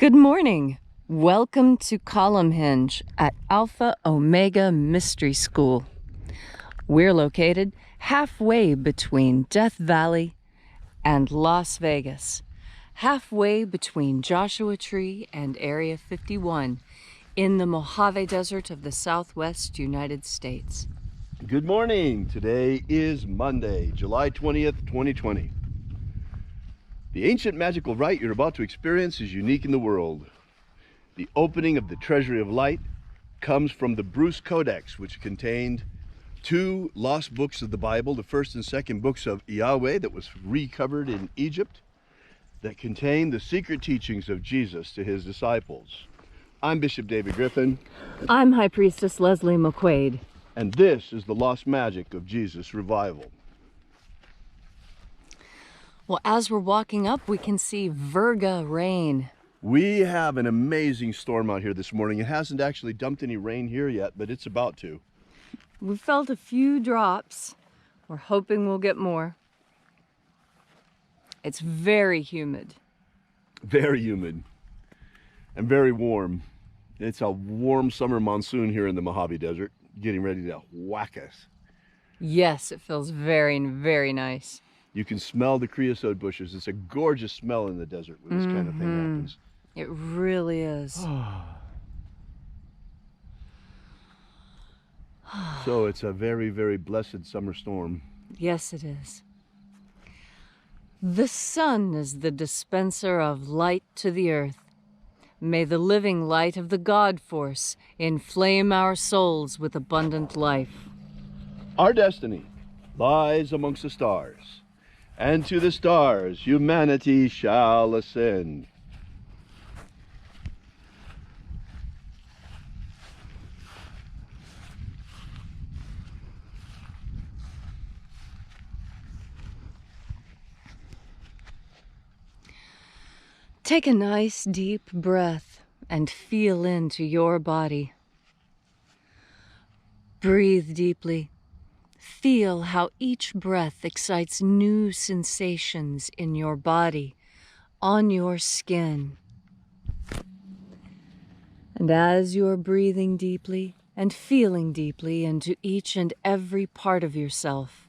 Good morning. Welcome to Column Hinge at Alpha Ωmega Mystery School. We're located halfway between Death Valley and Las Vegas, halfway between Joshua Tree and Area 51 in the Mojave Desert of the Southwest United States. Good morning. Today is Monday, July 20th, 2020. The ancient magical rite you're about to experience is unique in the world. The opening of the Treasury of Light comes from the Bruce Codex, which contained two lost books of the Bible, the first and second books of Yahweh that was recovered in Egypt, that contained the secret teachings of Jesus to his disciples. I'm Bishop David Griffin. I'm High Priestess Leslie McQuade. And this is the lost magic of Jesus revival. Well, as we're walking up, we can see Virga rain. We have an amazing storm out here this morning. It hasn't actually dumped any rain here yet, but it's about to. We felt a few drops. We're hoping we'll get more. It's very humid. Very humid and very warm. It's a warm summer monsoon here in the Mojave Desert, getting ready to whack us. Yes, it feels very, very nice. You can smell the creosote bushes. It's a gorgeous smell in the desert when this kind of thing happens. It really is. So it's a very, very blessed summer storm. Yes, it is. The sun is the dispenser of light to the earth. May the living light of the God Force inflame our souls with abundant life. Our destiny lies amongst the stars, and to the stars humanity shall ascend. Take a nice deep breath and feel into your body. Breathe deeply. Feel how each breath excites new sensations in your body, on your skin. And as you're breathing deeply and feeling deeply into each and every part of yourself,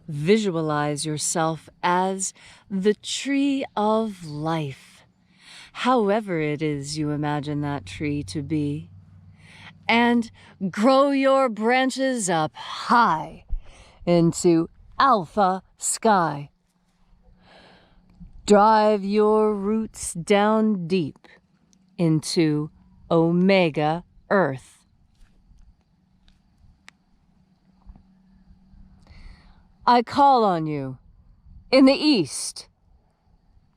visualize yourself as the tree of life, however it is you imagine that tree to be. And grow your branches up high into Alpha Sky. Drive your roots down deep into Omega Earth. I call on you in the east,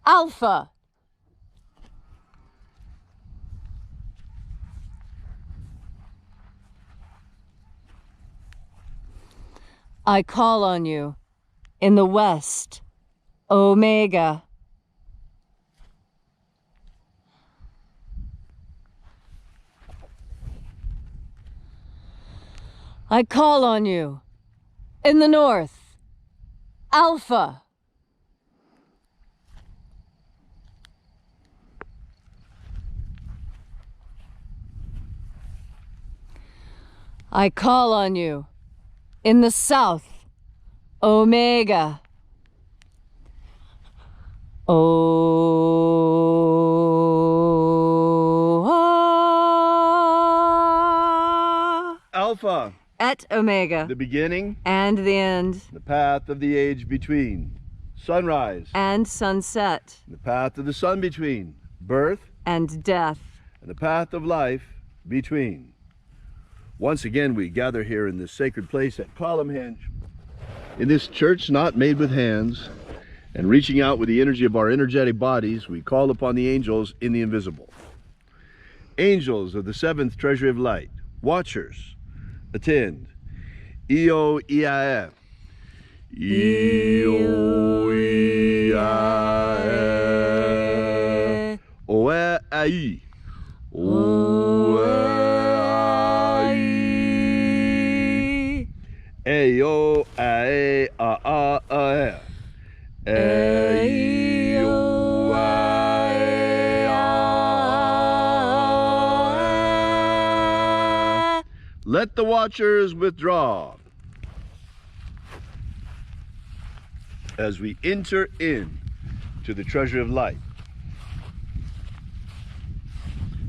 Alpha. I call on you in the west, Omega. I call on you in the north, Alpha. I call on you in the south, Omega. Alpha. Et Omega. The beginning and the end. The path of the age between. Sunrise and sunset. The path of the sun between. Birth and death. And the path of life between. Once again, we gather here in this sacred place at Column Hinge, in this church not made with hands, and reaching out with the energy of our energetic bodies, we call upon the angels in the invisible. Angels of the seventh Treasury of Light, watchers, attend. Io Iae. Io Iae. Oe Ai. Oe. Eyo ae a a a e. Eyo ae a Let the watchers withdraw as we enter in to the treasury of light.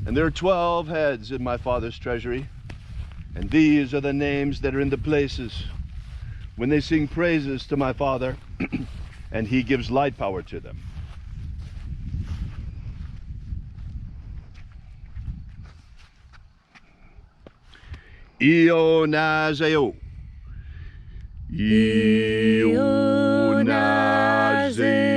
And there are 12 heads in my Father's treasury, and these are the names that are in the places when they sing praises to my Father, and He gives light power to them. Io Nazeo. Io Nazeo.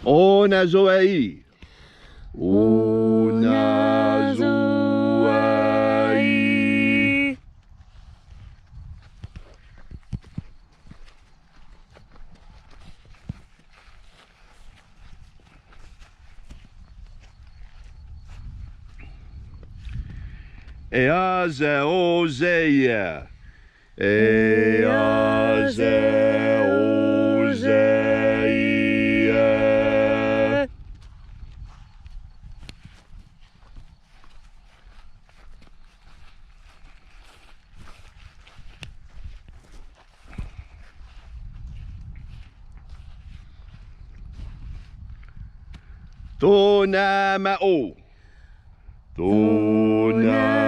O Nazoei. O Nazoei. Eazeozeia. Eazeozeia. Tonamao. Tonamao.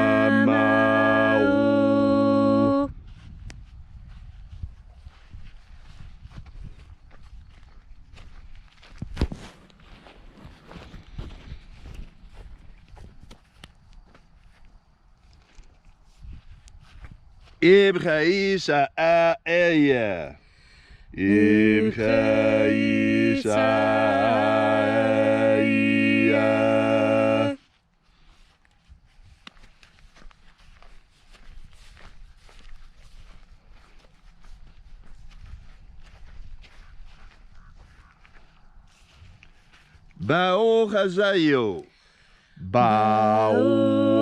Ibgaisa aeya. Ibgaisa aeya. Baohazayo. Baohazayo.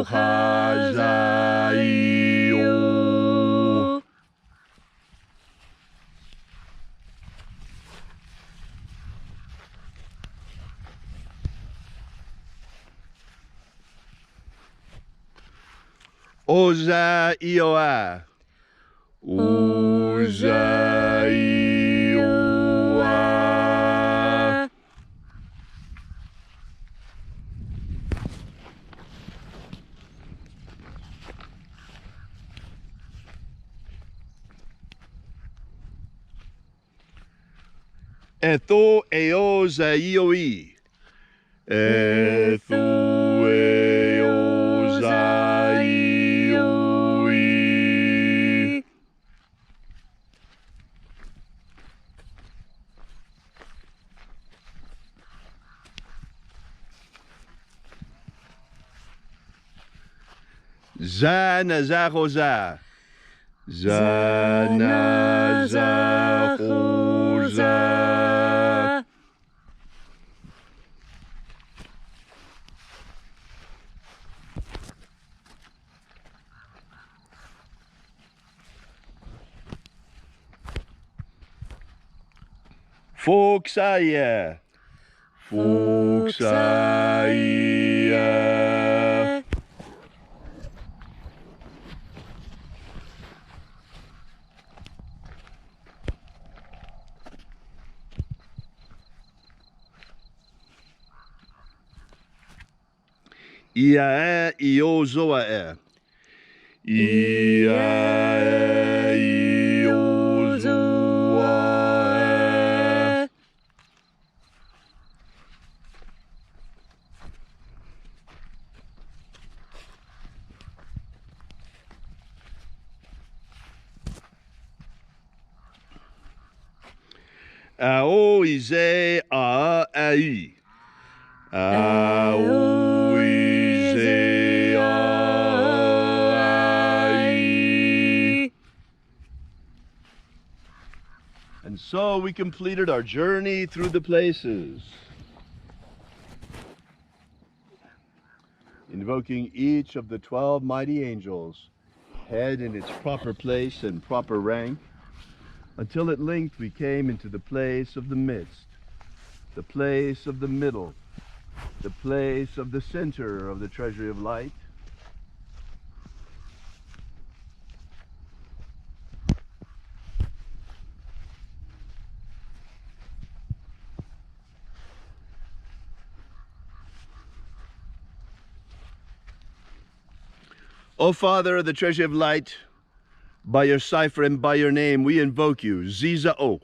Ozaioa. Ozaioa. Etho eozaioe. Etho eozaioe. Zanazahoza. Zanazahoza. Foxaya. Foxaya. Iae iozoae. Iae iozoae. Aoize a ai. Aoize a ai. And so we completed our journey through the places, invoking each of the 12 mighty angels head in its proper place and proper rank, until at length we came into the place of the midst, the place of the middle, the place of the center of the treasury of light. O Father of the treasury of light, by your cipher and by your name, we invoke you, Ziza-O.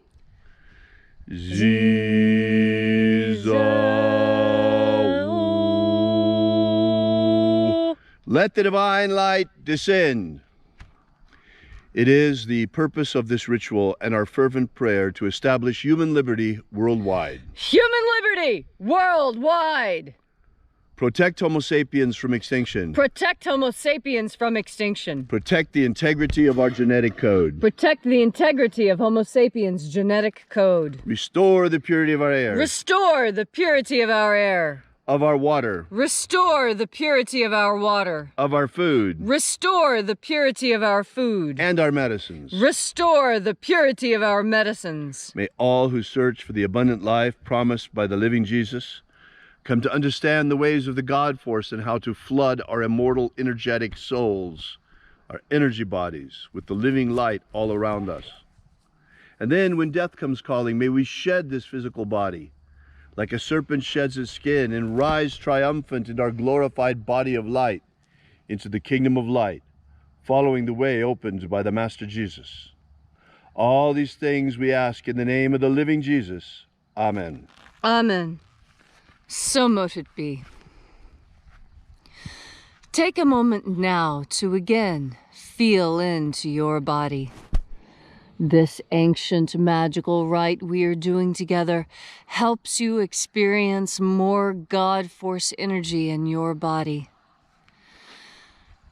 Ziza-O. Let the divine light descend. It is the purpose of this ritual and our fervent prayer to establish human liberty worldwide. Human liberty worldwide! Protect Homo sapiens from extinction. Protect Homo sapiens from extinction. Protect the integrity of our genetic code. Protect the integrity of Homo sapiens' genetic code. Restore the purity of our air. Restore the purity of our air. Of our water. Restore the purity of our water. Of our food. Restore the purity of our food. And our medicines. Restore the purity of our medicines. May all who search for the abundant life promised by the living Jesus come to understand the ways of the God force and how to flood our immortal energetic souls, our energy bodies, with the living light all around us. And then when death comes calling, may we shed this physical body like a serpent sheds its skin and rise triumphant in our glorified body of light into the kingdom of light, following the way opened by the Master Jesus. All these things we ask in the name of the living Jesus. Amen. Amen. So mote it be. Take a moment now to again feel into your body. This ancient magical rite we are doing together helps you experience more God force energy in your body.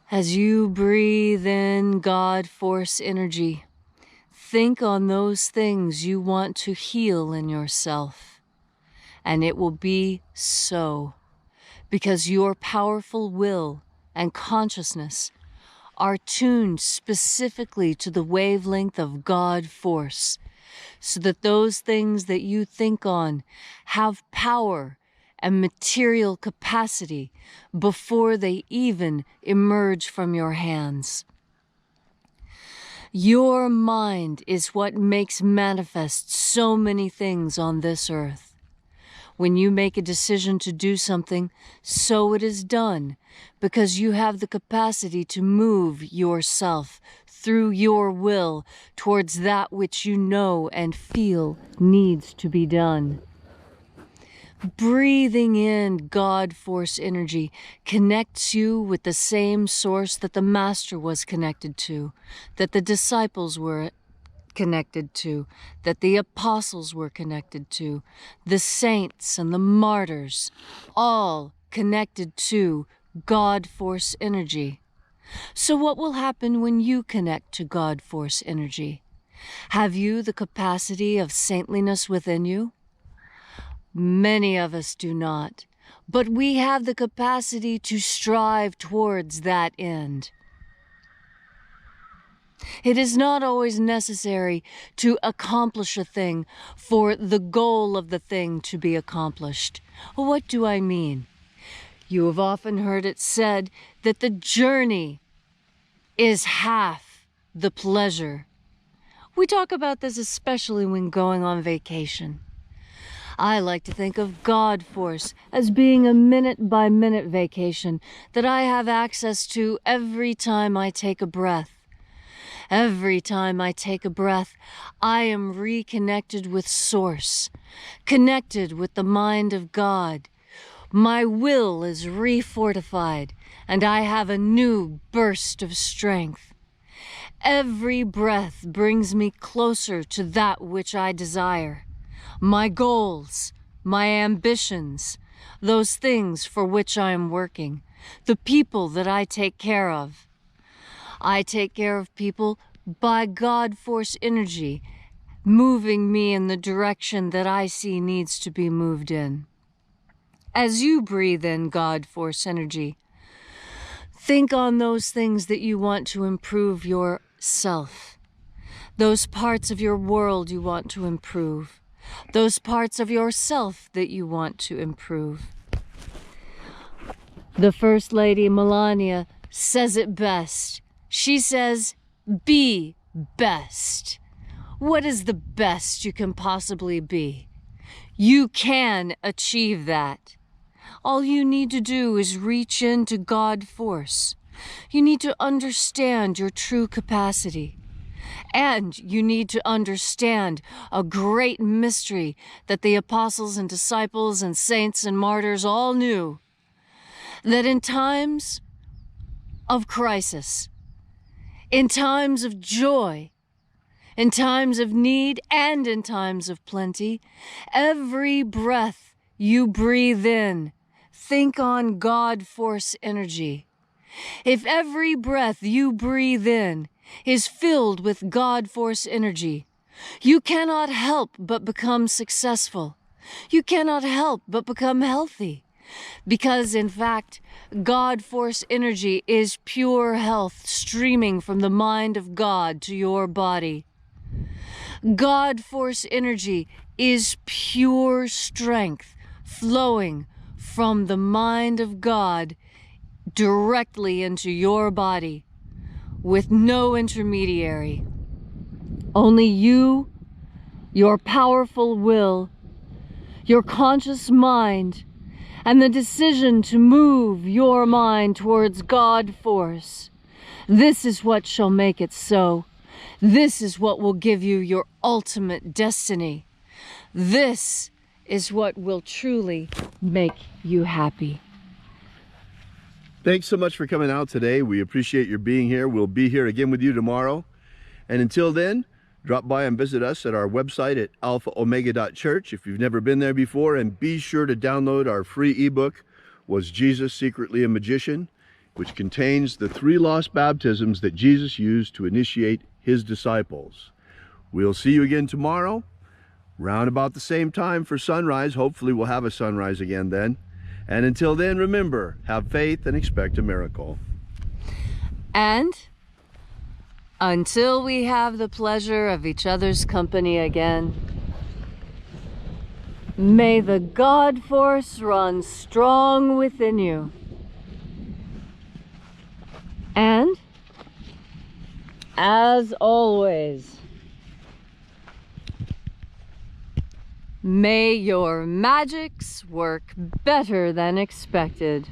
As you breathe in God force energy, think on those things you want to heal in yourself. And it will be so, because your powerful will and consciousness are tuned specifically to the wavelength of God force, so that those things that you think on have power and material capacity before they even emerge from your hands. Your mind is what makes manifest so many things on this earth. When you make a decision to do something, so it is done, because you have the capacity to move yourself through your will towards that which you know and feel needs to be done. Breathing in God force energy connects you with the same source that the Master was connected to, that the disciples were connected to, that the apostles were connected to, the saints and the martyrs, all connected to God force energy. So what will happen when you connect to God force energy? Have you the capacity of saintliness within you? Many of us do not, but we have the capacity to strive towards that end. It is not always necessary to accomplish a thing for the goal of the thing to be accomplished. What do I mean? You have often heard it said that the journey is half the pleasure. We talk about this especially when going on vacation. I like to think of God force as being a minute-by-minute vacation that I have access to every time I take a breath. Every time I take a breath, I am reconnected with Source, connected with the mind of God. My will is refortified, and I have a new burst of strength. Every breath brings me closer to that which I desire. My goals, my ambitions, those things for which I am working, the people that I take care of. I take care of people by God force energy, moving me in the direction that I see needs to be moved in. As you breathe in God force energy, Think on those things that you want to improve yourself. Those parts of your world you want to improve. Those parts of yourself that you want to improve. The First Lady, Melania, says it best. She says, be best. What is the best you can possibly be? You can achieve that. All you need to do is reach into God force. You need to understand your true capacity. And you need to understand a great mystery that the apostles and disciples and saints and martyrs all knew. That in times of crisis, in times of joy, in times of need, and in times of plenty, every breath you breathe in, think on God force energy. If every breath you breathe in is filled with God force energy, you cannot help but become successful. You cannot help but become healthy. Because, in fact, God force energy is pure health streaming from the mind of God to your body. God force energy is pure strength flowing from the mind of God directly into your body with no intermediary. Only you, your powerful will, your conscious mind, and the decision to move your mind towards God force. This is what shall make it so. This is what will give you your ultimate destiny. This is what will truly make you happy. Thanks so much for coming out today. We appreciate your being here. We'll be here again with you tomorrow. And until then, drop by and visit us at our website at alphaomega.church if you've never been there before, and be sure to download our free ebook, Was Jesus Secretly a Magician?, which contains the 3 lost baptisms that Jesus used to initiate his disciples. We'll see you again tomorrow, round about the same time for sunrise. Hopefully we'll have a sunrise again then. And until then, remember, have faith and expect a miracle. And until we have the pleasure of each other's company again, may the God force run strong within you. And, as always, may your magics work better than expected.